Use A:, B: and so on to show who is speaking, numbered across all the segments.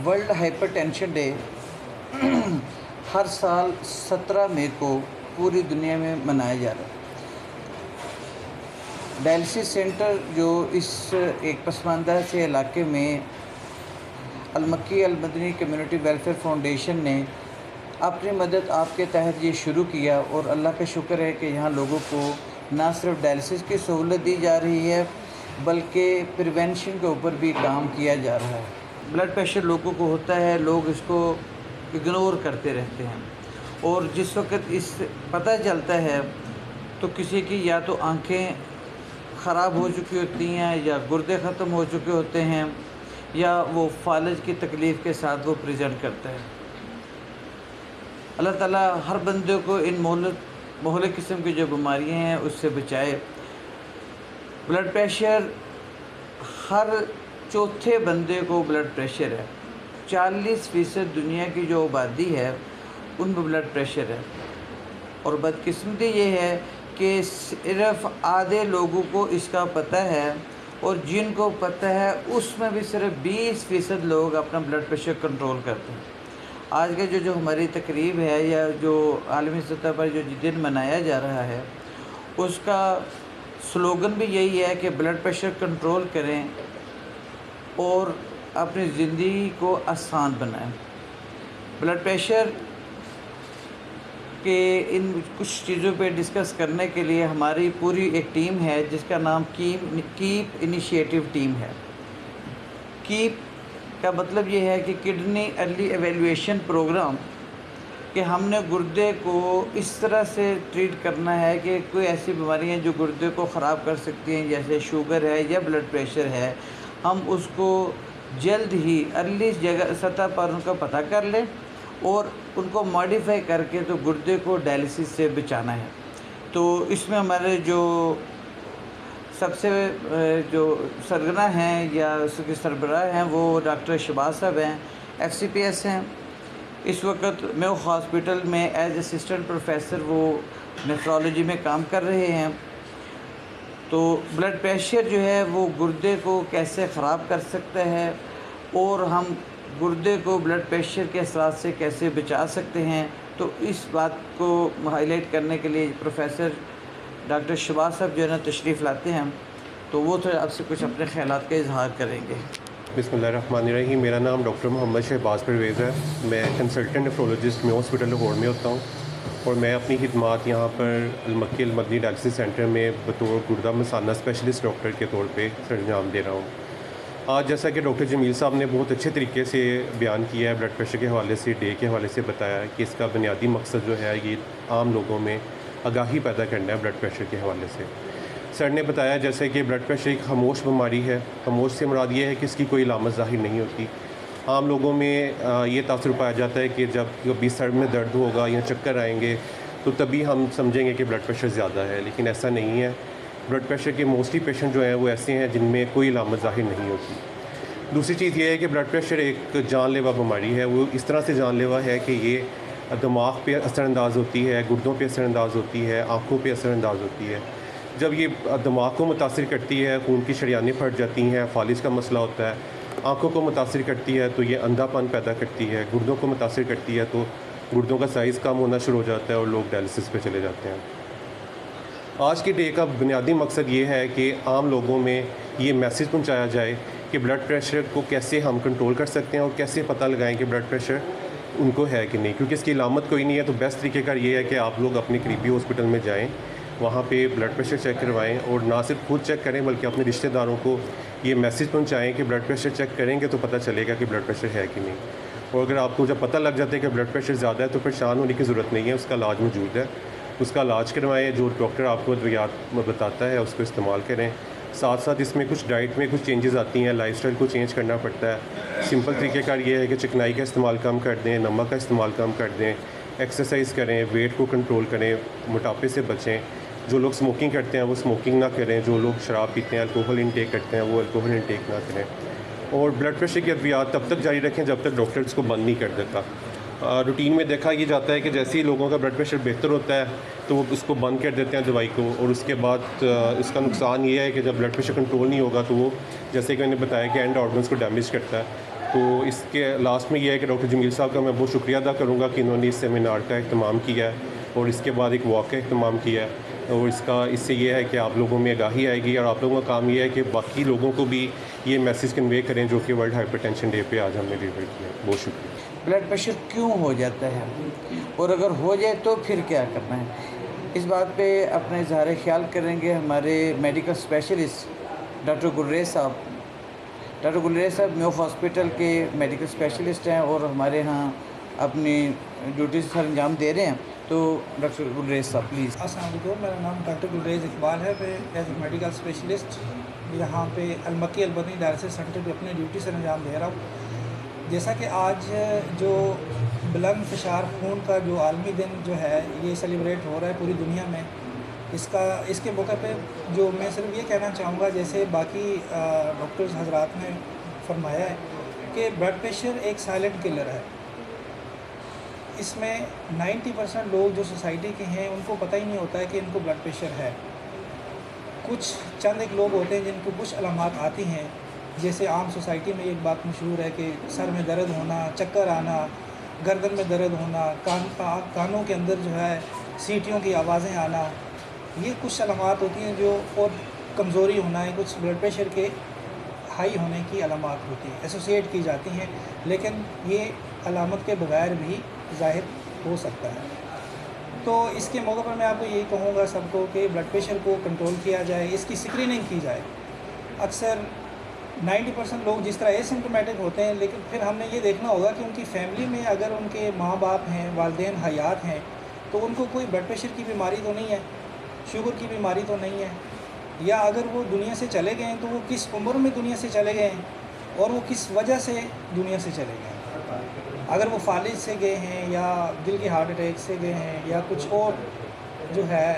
A: World hypertension day हर साल 17 मई को पूरी दुनिया में मनाया जा रहा है। डायलिसिस सेंटर जो इस एक पसमानदा से इलाके में अलमक्की अलमदनी कम्युनिटी वेलफेयर फाउंडेशन ने अपनी मदद आपके तहत ये शुरू किया और अल्लाह का शुक्र है कि यहाँ लोगों को ना सिर्फ डायलिसिस की सहूलत दी जा रही है बल्कि प्रिवेंशन के ऊपर भी काम किया जा रहा है। ब्लड प्रेशर लोगों को होता है, लोग इसको इग्नोर करते रहते हैं और जिस वक्त इस पता चलता है तो किसी की या तो आंखें ख़राब हो चुकी होती हैं या गुर्दे ख़त्म हो चुके होते हैं या वो फालज की तकलीफ़ के साथ वो प्रेजेंट करता है। अल्लाह ताला हर बंदे को इन मोहल्ले किस्म की जो बीमारियां हैं उससे बचाए। ब्लड प्रेशर हर चौथे बंदे को ब्लड प्रेशर है। 40% दुनिया की जो आबादी है उनमें ब्लड प्रेशर है और बदकिस्मती ये है कि सिर्फ आधे लोगों को इसका पता है और जिनको पता है उसमें भी सिर्फ 20% लोग अपना ब्लड प्रेशर कंट्रोल करते हैं। आज का जो हमारी तकरीब है या जो आलमी सतह पर जो दिन मनाया जा रहा है उसका स्लोगन भी यही है कि ब्लड प्रेशर कंट्रोल करें और अपनी ज़िंदगी को आसान बनाएं। ब्लड प्रेशर के इन कुछ चीज़ों पे डिस्कस करने के लिए हमारी पूरी एक टीम है जिसका नाम कीप इनिशिएटिव टीम है। कीप का मतलब ये है कि किडनी अर्ली एवेल्यूएशन प्रोग्राम कि हमने गुर्दे को इस तरह से ट्रीट करना है कि कोई ऐसी बीमारियां जो गुर्दे को ख़राब कर सकती हैं जैसे शुगर है या ब्लड प्रेशर है, हम उसको जल्द ही अर्ली जगह सतह पर उनका पता कर लें और उनको मॉडिफाई करके तो गुर्दे को डायलिसिस से बचाना है। तो इसमें हमारे जो सबसे जो सरगना हैं या उसके सरबराह हैं वो डॉक्टर शहबाज साहब हैं, FCPS हैं। इस वक्त मैं हॉस्पिटल में एज असिस्टेंट प्रोफेसर वो नेफ्रोलॉजी में काम कर रहे हैं। तो ब्लड प्रेशर जो है वो गुर्दे को कैसे ख़राब कर सकता है और हम गुर्दे को ब्लड प्रेशर के असरात से कैसे बचा सकते हैं, तो इस बात को हाईलाइट करने के लिए प्रोफेसर डॉक्टर शहबाज साहब जो है ना तशरीफ़ लाते हैं, तो वो तो आपसे कुछ अपने ख़यालात का इजहार करेंगे।
B: बिस्मिल्लाहिर्रहमानिर्रहीम। मेरा नाम डॉक्टर मोहम्मद शहबाज परवेज़ है। मैं कंसल्टेंट नेफ्रोलॉजिस्ट में हॉस्पिटल लाहौर में होता हूँ और मैं अपनी खिदमात यहाँ पर अलमक्की अलमदनी डायलिसिस सेंटर में बतौर गुर्दा मसाना स्पेशलिस्ट डॉक्टर के तौर पे सरंजाम दे रहा हूँ। आज जैसा कि डॉक्टर जमील साहब ने बहुत अच्छे तरीके से बयान किया है, ब्लड प्रेशर के हवाले से, डे के हवाले से बताया कि इसका बुनियादी मकसद जो है ये आम लोगों में आगाही पैदा करना है ब्लड प्रेशर के हवाले से। सर ने बताया जैसे कि ब्लड प्रेशर एक खामोश बीमारी है। खामोश से मुराद ये है कि इसकी कोई अलामत ज़ाहिर नहीं होती। आम लोगों में ये तासुर पाया जाता है कि जब कभी सर में दर्द होगा या चक्कर आएंगे तो तभी हम समझेंगे कि ब्लड प्रेशर ज़्यादा है, लेकिन ऐसा नहीं है। ब्लड प्रेशर के मोस्टली पेशेंट जो हैं वो ऐसे हैं जिनमें कोई अलामत ज़ाहिर नहीं होती। दूसरी चीज़ ये है कि ब्लड प्रेशर एक जानलेवा बीमारी है। वो इस तरह से जानलेवा है कि ये दिमाग पे असरअंदाज होती है, गुर्दों पे असरअंदाज होती है, आँखों पे असरअंदाज होती है। जब ये दिमाग को मुतासिर करती है, खून की शरियानें फट जाती हैं, फालिज का मसला होता है। आँखों को मुतासिर करती है तो ये अंधापन पैदा करती है। गुर्दों को मुतासिर करती है तो गुर्दों का साइज़ कम होना शुरू हो जाता है और लोग डायलिसिस पे चले जाते हैं। आज के डे का बुनियादी मकसद ये है कि आम लोगों में ये मैसेज पहुँचाया जाए कि ब्लड प्रेशर को कैसे हम कंट्रोल कर सकते हैं और कैसे पता लगाएँ कि ब्लड प्रेशर उनको है कि नहीं, क्योंकि इसकी अलामत कोई नहीं है। तो बेस्ट तरीक़ेकार ये है कि आप लोग अपने करीबी हॉस्पिटल में जाएं, वहाँ पे ब्लड प्रेशर चेक करवाएं और ना सिर्फ खुद चेक करें बल्कि अपने रिश्तेदारों को ये मैसेज पहुँचाएं कि ब्लड प्रेशर चेक करेंगे तो पता चलेगा कि ब्लड प्रेशर है कि नहीं। और अगर आपको जब पता लग जाता है कि ब्लड प्रेशर ज़्यादा है तो परेशान होने की ज़रूरत नहीं है, उसका इलाज मौजूद है। उसका इलाज करवाएँ, जो डॉक्टर आपको अद्वियात बताता है उसको इस्तेमाल करें। साथ साथ इसमें कुछ डाइट में कुछ चेंजेस आती हैं, लाइफस्टाइल को चेंज करना पड़ता है। सिंपल तरीक़ेकार ये है कि चिकनाई का इस्तेमाल कम कर दें, नमक का इस्तेमाल कम कर दें, एक्सरसाइज करें, वेट को कंट्रोल करें, मोटापे से बचें। जो लोग स्मोकिंग करते हैं वो स्मोकिंग ना करें, जो लोग शराब पीते हैं, अल्कोहल इंटेक करते हैं वो अल्कोहल इंटेक ना करें। और ब्लड प्रेशर की अद्वियात तब तक जारी रखें जब तक डॉक्टर इसको बंद नहीं कर देता। रूटीन में देखा ये जाता है कि जैसे ही लोगों का ब्लड प्रेशर बेहतर होता है तो वो उसको बंद कर देते हैं दवाई को, और उसके बाद इसका नुकसान ये है कि जब ब्लड प्रेशर कंट्रोल नहीं होगा तो वो, जैसे कि मैंने बताया, कि एंड ऑर्गन्स को डैमेज करता है। तो इसके लास्ट में यह है कि डॉक्टर जमील साहब का मैं बहुत शुक्रिया अदा करूँगा कि इन्होंने इस सेमिनार का अहतमाम किया है और इसके बाद एक वॉक का अहतमाम किया है। और इससे ये है कि आप लोगों में आगाही आएगी और आप लोगों का काम ये है कि बाकी लोगों को भी ये मैसेज कन्वे करें जो कि वर्ल्ड हाइपरटेंशन डे पे आज हमने डिलीवर किया। बहुत शुक्रिया।
A: ब्लड प्रेशर क्यों हो जाता है और अगर हो जाए तो फिर क्या करना है, इस बात पे अपना इजहार ख्याल करेंगे हमारे मेडिकल स्पेशलिस्ट डॉक्टर गुलरेज साहब। डॉक्टर गुलरेज साहब म्योफ हॉस्पिटल के मेडिकल स्पेशलिस्ट हैं और हमारे यहाँ अपनी ड्यूटी सर अंजाम दे रहे हैं। तो डॉक्टर गुलरेज साहब प्लीज़।
C: अस्सलाम वालेकुम, मेरा नाम डॉक्टर गुलरेज इकबाल है। मैं एज ए मेडिकल स्पेशलिस्ट यहाँ पे अलमक्की अलमदनी डायलिसिस सेंटर पे अपनी ड्यूटी से अंजाम दे रहा हूँ। जैसा कि आज जो बुलंद फ़िशार खून का जो आलमी दिन जो है ये सेलिब्रेट हो रहा है पूरी दुनिया में, इसके मौके पे जो मैं सिर्फ ये कहना चाहूँगा, जैसे बाकी डॉक्टर्स हजरात ने फरमाया है कि ब्लड प्रेशर एक साइलेंट किलर है। इसमें 90% लोग जो सोसाइटी के हैं उनको पता ही नहीं होता है कि इनको ब्लड प्रेशर है। कुछ चंद एक लोग होते हैं जिनको कुछ अलामात आती हैं, जैसे आम सोसाइटी में एक बात मशहूर है कि सर में दर्द होना, चक्कर आना, गर्दन में दर्द होना, कानों के अंदर जो है सीटियों की आवाज़ें आना, ये कुछ अलामात होती हैं जो, और कमज़ोरी होना है, कुछ ब्लड प्रेशर के हाई होने की अलामात होती हैं, एसोसिएट की जाती हैं, लेकिन ये अलामत के बगैर भी ज़ाहिर हो सकता है। तो इसके मौके पर मैं आपको यही कहूँगा सबको कि ब्लड प्रेशर को कंट्रोल किया जाए, इसकी स्क्रीनिंग की जाए। अक्सर 90% लोग जिस तरह एसिम्प्टोमेटिक होते हैं, लेकिन फिर हमने ये देखना होगा कि उनकी फ़ैमिली में अगर उनके माँ बाप हैं, वालिदैन हयात हैं, तो उनको कोई ब्लड प्रेशर की बीमारी तो नहीं है, शुगर की बीमारी तो नहीं है, या अगर वो दुनिया से चले गए हैं तो वो किस उम्र में दुनिया से चले गए हैं और वो किस वजह से दुनिया से चले गए हैं। अगर वो फालिज से गए हैं या दिल के हार्ट अटैक से गए हैं या कुछ और जो है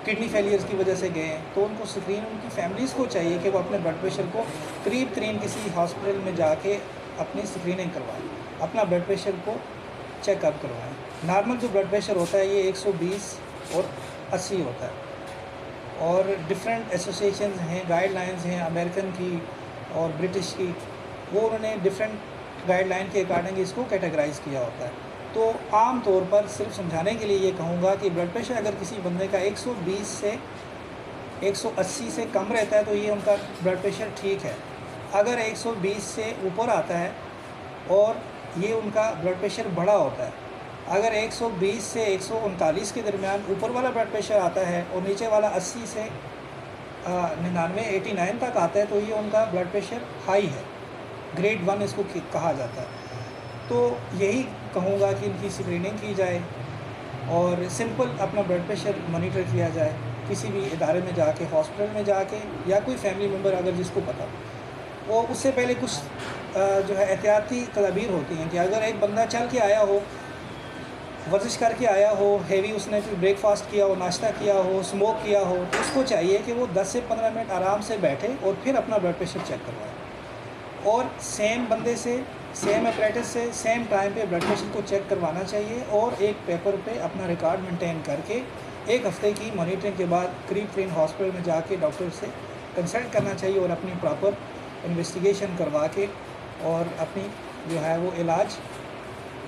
C: किडनी फेलियर्स की वजह से गए हैं, तो उनको स्क्रीन, उनकी फैमिलीज़ को चाहिए कि वो अपने ब्लड प्रेशर को करीब तरीन किसी हॉस्पिटल में जाके अपनी स्क्रीनिंग करवाएं, अपना ब्लड प्रेशर को चेकअप करवाएं। नॉर्मल जो ब्लड प्रेशर होता है ये 120 और 80 होता है, और डिफरेंट एसोसिएशंस हैं, गाइडलाइंस हैं अमेरिकन की और ब्रिटिश की, वो उन्होंने डिफरेंट गाइडलाइन के अकॉर्डिंग इसको कैटेगराइज़ किया होता है। तो आम तौर पर सिर्फ समझाने के लिए ये कहूँगा कि ब्लड प्रेशर अगर किसी बंदे का 120 से 180 से कम रहता है तो ये उनका ब्लड प्रेशर ठीक है। अगर 120 से ऊपर आता है और ये उनका ब्लड प्रेशर बढ़ा होता है, अगर 120 से 139 के दरमियान ऊपर वाला ब्लड प्रेशर आता है और नीचे वाला 80 से 89 तक आता है, तो ये उनका ब्लड प्रेशर हाई है, ग्रेड 1 इसको कहा जाता है। तो यही कहूँगा कि इनकी स्क्रीनिंग की जाए और सिंपल अपना ब्लड प्रेशर मॉनिटर किया जाए, किसी भी इदारे में जाके, हॉस्पिटल में जाके, या कोई फैमिली मेम्बर अगर जिसको पता हो। और उससे पहले कुछ जो है एहतियाती तदाबीर होती हैं कि अगर एक बंदा चल के आया हो, वर्जिश करके आया हो, हेवी उसने फिर ब्रेकफास्ट किया हो, नाश्ता किया हो, स्मोक किया हो, तो उसको चाहिए कि वो 10 से 15 मिनट आराम से बैठे और फिर अपना ब्लड प्रेशर चेक करवाए, और सेम बंदे से, सेम अपरेटस से, सेम टाइम पे ब्लड प्रेशर को चेक करवाना चाहिए, और एक पेपर पे अपना रिकॉर्ड मेंटेन करके 1 हफ़्ते की मॉनिटरिंग के बाद करीब तरीन हॉस्पिटल में जाके डॉक्टर से कंसल्ट करना चाहिए और अपनी प्रॉपर इन्वेस्टिगेशन करवा के और अपनी जो है वो इलाज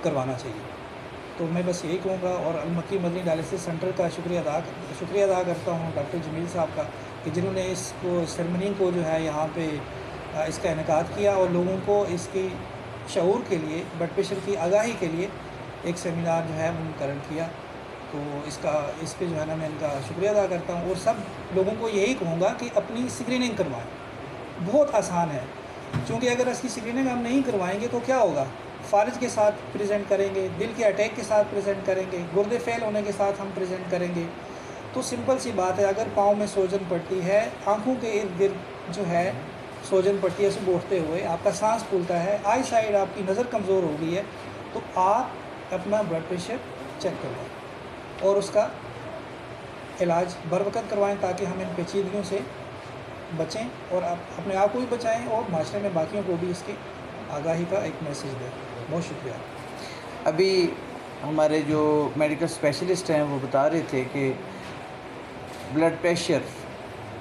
C: करवाना चाहिए। तो मैं बस यही कहूँगा, और अलमक्की मदनी डायलिसिस सेंटर का शुक्रिया अदा करता हूँ डॉक्टर जमील साहब का कि जिन्होंने इसको सेरेमनी को जो है यहाँ पे इसका इनेकाद किया और लोगों को इसकी शऊर के लिए, ब्लड प्रेशर की आगाही के लिए एक सेमिनार जो है वो मुकर्रर किया। तो इस पे जो है ना मैं इनका शुक्रिया अदा करता हूँ, और सब लोगों को यही कहूँगा कि अपनी स्क्रीनिंग करवाएं। बहुत आसान है, क्योंकि अगर इसकी स्क्रीनिंग हम नहीं करवाएंगे तो क्या होगा, फालिज के साथ प्रेजेंट करेंगे, दिल के अटैक के साथ प्रेजेंट करेंगे, गुर्दे फेल होने के साथ हम प्रेजेंट करेंगे। तो सिंपल सी बात है, अगर पाँव में सूजन पड़ती है, आँखों के इर्द गिर्द जो है सूजन पड़ती है सुबह उठते हुए, आपका सांस फूलता है, आई साइड आपकी नज़र कमज़ोर हो गई है, तो आप अपना ब्लड प्रेशर चेक करवाएं और उसका इलाज बर वक़्त करवाएं, ताकि हम इन पेचीदगियों से बचें और अपने आप को भी बचाएं और माशरे में बाकियों को भी इसकी आगाही का एक मैसेज दें। बहुत शुक्रिया।
A: अभी हमारे जो मेडिकल स्पेशलिस्ट हैं वो बता रहे थे कि ब्लड प्रेशर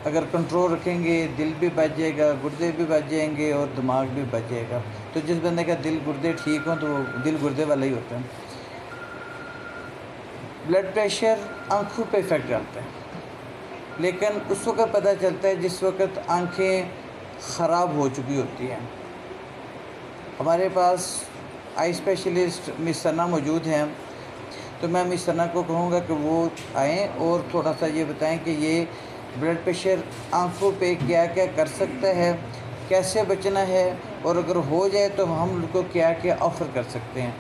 A: अगर कंट्रोल रखेंगे दिल भी बच जाएगा, गुर्दे भी बच जाएंगे और दिमाग भी बच जाएगा। तो जिस बंदे का दिल गुर्दे ठीक हों तो वो दिल गुर्दे वाला ही होता है। ब्लड प्रेशर आँखों पे इफ़ेक्ट डालता है, लेकिन उस वक्त पता चलता है जिस वक्त आँखें ख़राब हो चुकी होती हैं। हमारे पास आई स्पेशलिस्ट मिस सना मौजूद हैं, तो मैं मिस सना को कहूँगा कि वो आएँ और थोड़ा सा ये बताएं कि ये ब्लड प्रेशर आँखों पे क्या क्या कर सकता है, कैसे बचना है, और अगर हो जाए तो हम उनको क्या क्या ऑफ़र कर सकते हैं।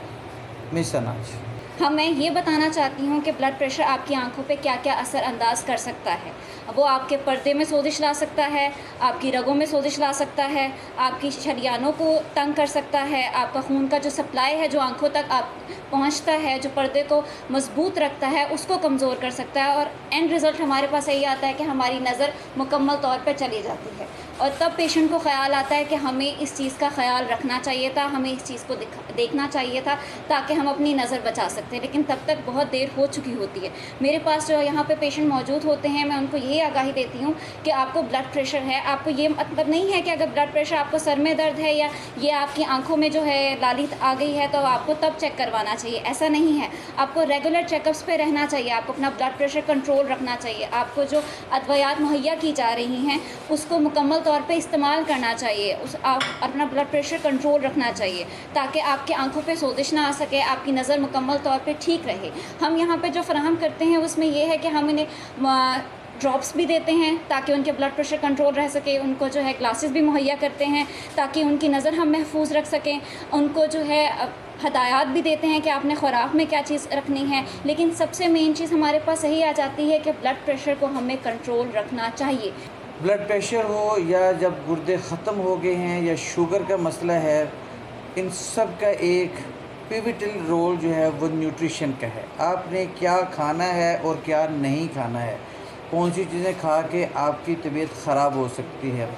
A: मिस सना जी।
D: हाँ, मैं ये बताना चाहती हूँ कि ब्लड प्रेशर आपकी आंखों पे क्या क्या असर अंदाज कर सकता है। वो आपके पर्दे में सोजिश ला सकता है, आपकी रगों में सोजिश ला सकता है, आपकी शरियानों को तंग कर सकता है, आपका खून का जो सप्लाई है जो आंखों तक आप पहुँचता है, जो पर्दे को मजबूत रखता है, उसको कमज़ोर कर सकता है। और एंड रिज़ल्ट हमारे पास यही आता है कि हमारी नज़र मुकम्मल तौर पर चली जाती है। और तब पेशेंट को ख़्याल आता है कि हमें इस चीज़ का ख़्याल रखना चाहिए था, हमें इस चीज़ को देखना चाहिए था ताकि हम अपनी नज़र बचा सकते हैं, लेकिन तब तक बहुत देर हो चुकी होती है। मेरे पास जो यहाँ पे पेशेंट मौजूद होते हैं, मैं उनको यही आगाही देती हूँ कि आपको ब्लड प्रेशर है, आपको ये मतलब नहीं है कि अगर ब्लड प्रेशर आपको सर में दर्द है या ये आपकी आंखों में जो है लाली आ गई है तो आपको तब चेक करवाना चाहिए, ऐसा नहीं है। आपको रेगुलर चेकअप्स पे रहना चाहिए, आपको अपना ब्लड प्रेशर कंट्रोल रखना चाहिए, आपको जो अदवियात मुहैया की जा रही हैं उसको मुकम्मल तौर पे इस्तेमाल करना चाहिए, आप अपना ब्लड प्रेशर कंट्रोल रखना चाहिए ताकि आपकी आंखों पे सोजिश ना आ सके, आपकी नज़र मुकम्मल तौर पे ठीक रहे। हम यहाँ पे जो फराहम करते हैं उसमें ये है कि हम इन्हें ड्रॉप्स भी देते हैं ताकि उनके ब्लड प्रेशर कंट्रोल रह सके, उनको जो है ग्लासेस भी मुहैया करते हैं ताकि उनकी नज़र हम महफूज रख सकें, उनको जो है हदायत भी देते हैं कि आपने ख़ुराक में क्या चीज़ रखनी है। लेकिन सबसे मेन चीज़ हमारे पास यही आ जाती है कि ब्लड प्रेशर को हमें कंट्रोल रखना चाहिए।
A: ब्लड प्रेशर हो या जब गुर्दे ख़त्म हो गए हैं या शुगर का मसला है, इन सब का एक पिवटल रोल जो है वो न्यूट्रिशन का है। आपने क्या खाना है और क्या नहीं खाना है, कौन सी चीज़ें खा के आपकी तबीयत ख़राब हो सकती है।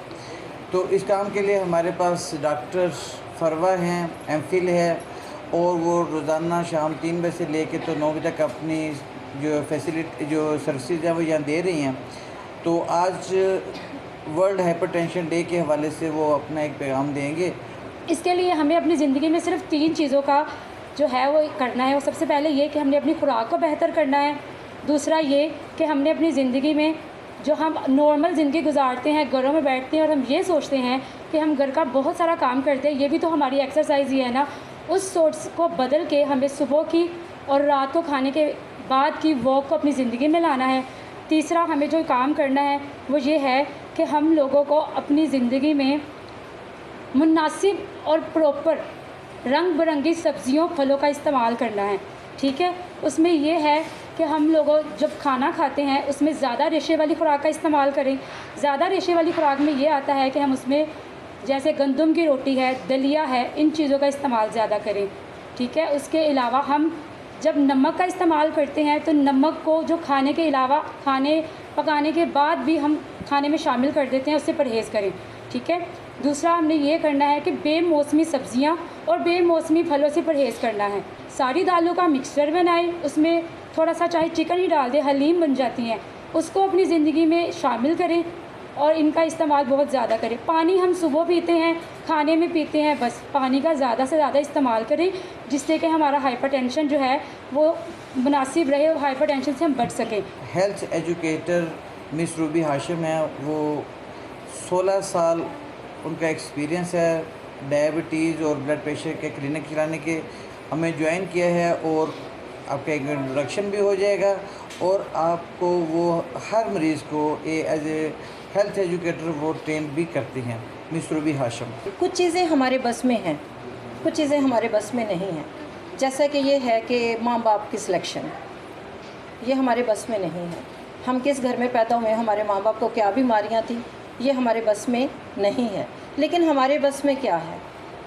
A: तो इस काम के लिए हमारे पास डॉक्टर फरवा हैं, एमफिल है, और वो रोज़ाना शाम 3 बजे से लेके तो 9 बजे तक अपनी जो फैसिलिटी जो सर्विसेज हैं वो यहाँ दे रही हैं। तो आज वर्ल्ड हाइपरटेंशन डे के हवाले से वो अपना एक पैगाम देंगे।
E: इसके लिए हमें अपनी ज़िंदगी में सिर्फ 3 चीज़ों का जो है वो करना है। वो सबसे पहले ये कि हमने अपनी खुराक को बेहतर करना है, दूसरा ये कि हमने अपनी ज़िंदगी में जो हम नॉर्मल ज़िंदगी गुजारते हैं, घरों में बैठते हैं और हम ये सोचते हैं कि हम घर का बहुत सारा काम करते हैं, ये भी तो हमारी एक्सरसाइज ही है ना, उस सोच को बदल के हमें सुबह की और रात को खाने के बाद की वॉक को अपनी ज़िंदगी में लाना है। तीसरा हमें जो काम करना है वो ये है कि हम लोगों को अपनी ज़िंदगी में मुनासिब और प्रॉपर रंग बिरंगी सब्ज़ियों फलों का इस्तेमाल करना है। ठीक है, उसमें ये है कि हम लोगों जब खाना खाते हैं उसमें ज़्यादा रेशे वाली खुराक का इस्तेमाल करें। ज़्यादा रेशे वाली खुराक में ये आता है कि हम उसमें जैसे गंदम की रोटी है, दलिया है, इन चीज़ों का इस्तेमाल ज़्यादा करें। ठीक है, उसके अलावा हम जब नमक का इस्तेमाल करते हैं तो नमक को जो खाने के अलावा खाने पकाने के बाद भी हम खाने में शामिल कर देते हैं, उससे परहेज़ करें। ठीक है, दूसरा हमने ये करना है कि बेमौसमी सब्ज़ियाँ और बेमौसमी फलों से परहेज़ करना है। सारी दालों का मिक्सचर बनाएं, उसमें थोड़ा सा चाहे चिकन ही डाल दें, हलीम बन जाती हैं, उसको अपनी ज़िंदगी में शामिल करें और इनका इस्तेमाल बहुत ज़्यादा करें। पानी हम सुबह पीते हैं, खाने में पीते हैं, बस पानी का ज़्यादा से ज़्यादा इस्तेमाल करें जिससे कि हमारा हाइपरटेंशन जो है वो मुनासिब रहे और हाइपरटेंशन से हम बच सकें।
A: Health educator miss Ruby Hashim है, वो 16 साल उनका एक्सपीरियंस है डायबिटीज़ और ब्लड प्रेशर के क्लिनिक चलाने के। हमें ज्वाइन किया है और आपका एक इंट्रोडक्शन भी हो जाएगा और आपको वो हर मरीज़ को एज ए हेल्थ एजुकेटर वो ट्रेन भी करती हैं। Miss Ruby Hashim.
F: कुछ चीज़ें हमारे बस में हैं, कुछ चीज़ें हमारे बस में नहीं हैं। जैसा कि ये है कि माँ बाप की सिलेक्शन, ये हमारे बस में नहीं है। हम किस घर में पैदा हुए, हमारे माँ बाप को क्या बीमारियाँ थी, ये हमारे बस में नहीं है। लेकिन हमारे बस में क्या है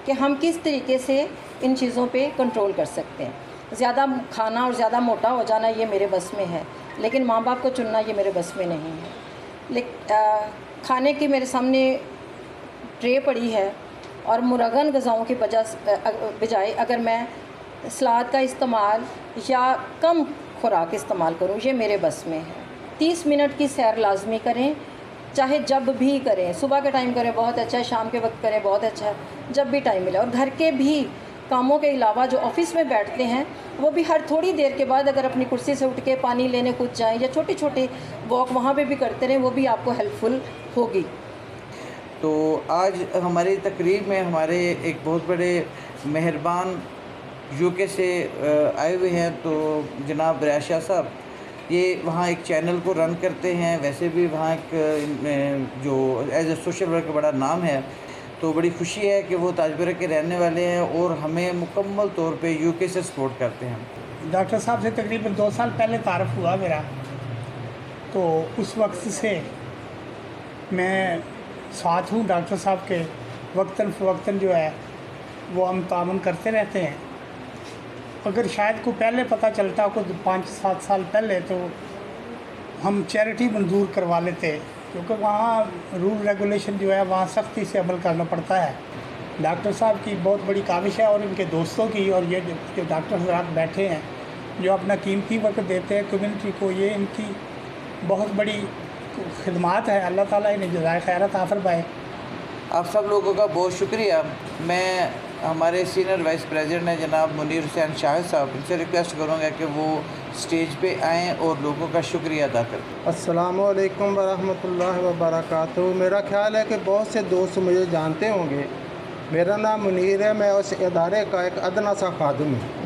F: कि हम किस तरीके से इन चीज़ों पे कंट्रोल कर सकते हैं। ज़्यादा खाना और ज़्यादा मोटा हो जाना ये मेरे बस में है, लेकिन माँ बाप को चुनना ये मेरे बस में नहीं है। खाने की मेरे सामने ट्रे पड़ी है और मुरगन ग़िज़ाओं की बजाय अगर मैं सलाद का इस्तेमाल या कम खुराक इस्तेमाल करूँ, ये मेरे बस में है। 30 मिनट की सैर लाजमी करें, चाहे जब भी करें, सुबह के टाइम करें बहुत अच्छा है, शाम के वक्त करें बहुत अच्छा है, जब भी टाइम मिले। और घर के भी कामों के अलावा जो ऑफिस में बैठते हैं वो भी हर थोड़ी देर के बाद अगर अपनी कुर्सी से उठ के पानी लेने कूद जाएं या छोटी छोटी वॉक वहाँ पे भी करते रहें, वो भी आपको हेल्पफुल होगी।
A: तो आज हमारी तकरीब में हमारे एक बहुत बड़े मेहरबान यूके से आए हुए हैं, तो जनाब राशा साहब, ये वहाँ एक चैनल को रन करते हैं, वैसे भी वहाँ एक जो एज ए सोशल वर्कर बड़ा नाम है। तो बड़ी खुशी है कि वो ताजपुरा के रहने वाले हैं और हमें मुकम्मल तौर पे यूके से सपोर्ट करते हैं।
C: डॉक्टर साहब से तकरीबन 2 साल पहले तारफ़ हुआ मेरा, तो उस वक्त से मैं साथ हूँ डॉक्टर साहब के। वक्तन फ़वक्तन जो है वो हम तामन करते रहते हैं। अगर शायद को पहले पता चलता को 5-7 साल पहले, तो हम चैरिटी मंजूर करवा लेते, क्योंकि वहाँ रूल रेगुलेशन जो है वहाँ सख्ती से अमल करना पड़ता है। डॉक्टर साहब की बहुत बड़ी काविश है और इनके दोस्तों की, और ये जो डॉक्टर हज़रात बैठे हैं जो अपना कीमती वक्त देते हैं कम्युनिटी को, ये इनकी बहुत बड़ी खिदमात है। अल्लाह ताला इन्हें जज़ाए खैर अता फरमाए।
A: आप सब लोगों का बहुत शुक्रिया। मैं हमारे सीनियर वाइस प्रेसिडेंट हैं जनाब मुनीर हुसैन शाहिद साहब, इनसे रिक्वेस्ट करूँगा कि वो स्टेज पे आएँ और लोगों का शुक्रिया अदा करें।
G: अस्सलामु अलैकुम वरहमतुल्लाहि वबरकातुहू। मेरा ख्याल है कि बहुत से दोस्त मुझे जानते होंगे। मेरा नाम मुनीर है, मैं उस इदारे का एक अदना सा खादिम हूँ।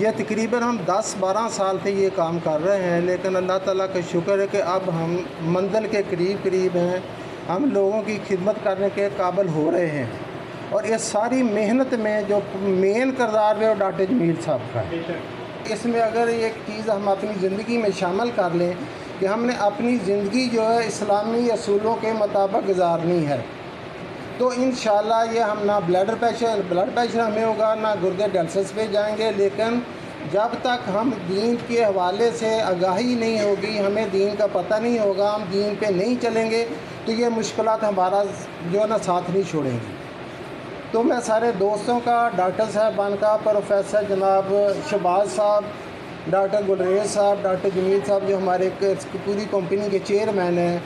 G: यह तकरीबन हम 10-12 साल से ये काम कर रहे हैं, लेकिन अल्लाह ताला का शुक्र है कि अब हम मंजिल के करीब हैं, हम लोगों की खिदमत करने के काबिल हो रहे हैं। और इस सारी मेहनत में जो मेन किरदार है वो डॉक्टर जमील साहब का है। इसमें अगर एक चीज़ हम अपनी ज़िंदगी में शामिल कर लें कि हमने अपनी ज़िंदगी जो है इस्लामी असूलों के मुताबिक गुजारनी है, तो इंशाल्लाह ये हम ना ब्लड प्रेशर हमें होगा, ना गुर्दे डायलिसिस पे जाएंगे। लेकिन जब तक हम दीन के हवाले से आगाही नहीं होगी, हमें दीन का पता नहीं होगा, हम दीन पे नहीं चलेंगे, तो ये मुश्किलात हमारा जो है ना साथ नहीं छोड़ेंगी। तो मैं सारे दोस्तों का, डॉक्टर साहबान का, प्रोफेसर जनाब शहबाज साहब, डॉक्टर गुलरेज साहब, डॉक्टर जमील साहब जो हमारे पूरी कंपनी के चेयरमैन हैं,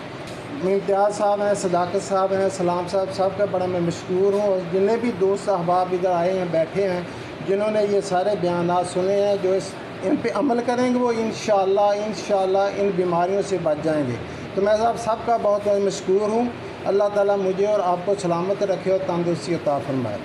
G: इम्तियाज़ साहब हैं, सदाकत साहब हैं, सलाम साहब, सबका बड़ा मैं मशकूर हूँ। और जितने भी दोस्त अहबाब इधर आए हैं, बैठे हैं, जिन्होंने ये सारे बयानात सुने हैं, जो इन पे अमल करेंगे वो इंशाअल्लाह इन बीमारियों से बच जाएंगे। तो मैं साहब सबका बहुत बहुत मशकूर हूँ। अल्लाह ताला मुझे और आपको सलामत रखे और तंदुरुस्ती अता फरमाए।